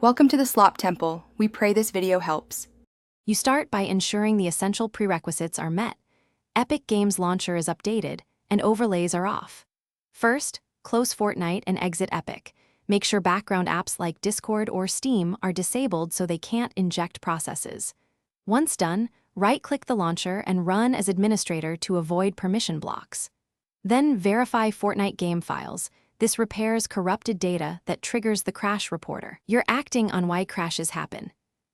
Welcome to the Slop Temple. We pray this video helps. You start by ensuring the essential prerequisites are met. Epic Games Launcher is updated, and overlays are off. First, close Fortnite and exit Epic. Make sure background apps like Discord or Steam are disabled so they can't inject processes. Once done, right-click the launcher and run as administrator to avoid permission blocks. Then verify Fortnite game files. This repairs corrupted data that triggers the crash reporter. You're acting on why crashes happen.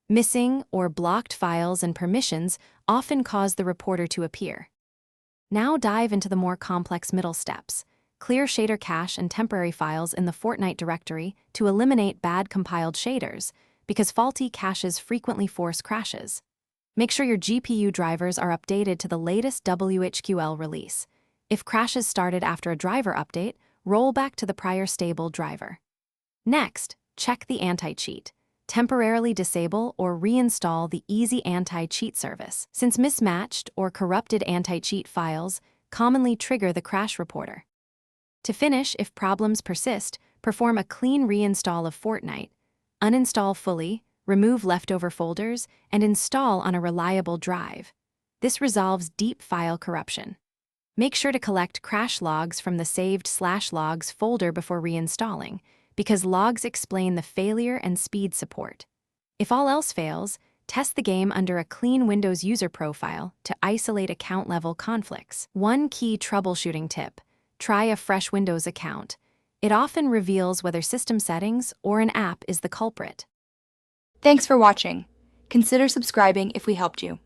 Missing or blocked files and permissions often cause the reporter to appear. Now dive into the more complex middle steps. Clear shader cache and temporary files in the Fortnite directory to eliminate bad compiled shaders, because faulty caches frequently force crashes. Make sure your GPU drivers are updated to the latest WHQL release. If crashes started after a driver update, roll back to the prior stable driver. Next, check the anti-cheat. Temporarily disable or reinstall the Easy Anti-Cheat service, since mismatched or corrupted anti-cheat files commonly trigger the crash reporter. To finish, if problems persist, perform a clean reinstall of Fortnite. Uninstall fully, remove leftover folders, and install on a reliable drive. This resolves deep file corruption. Make sure to collect crash logs from the saved /logs folder before reinstalling, because logs explain the failure and speed support. If all else fails, test the game under a clean Windows user profile to isolate account-level conflicts. One key troubleshooting tip: try a fresh Windows account. It often reveals whether system settings or an app is the culprit. Thanks for watching. Consider subscribing if we helped you.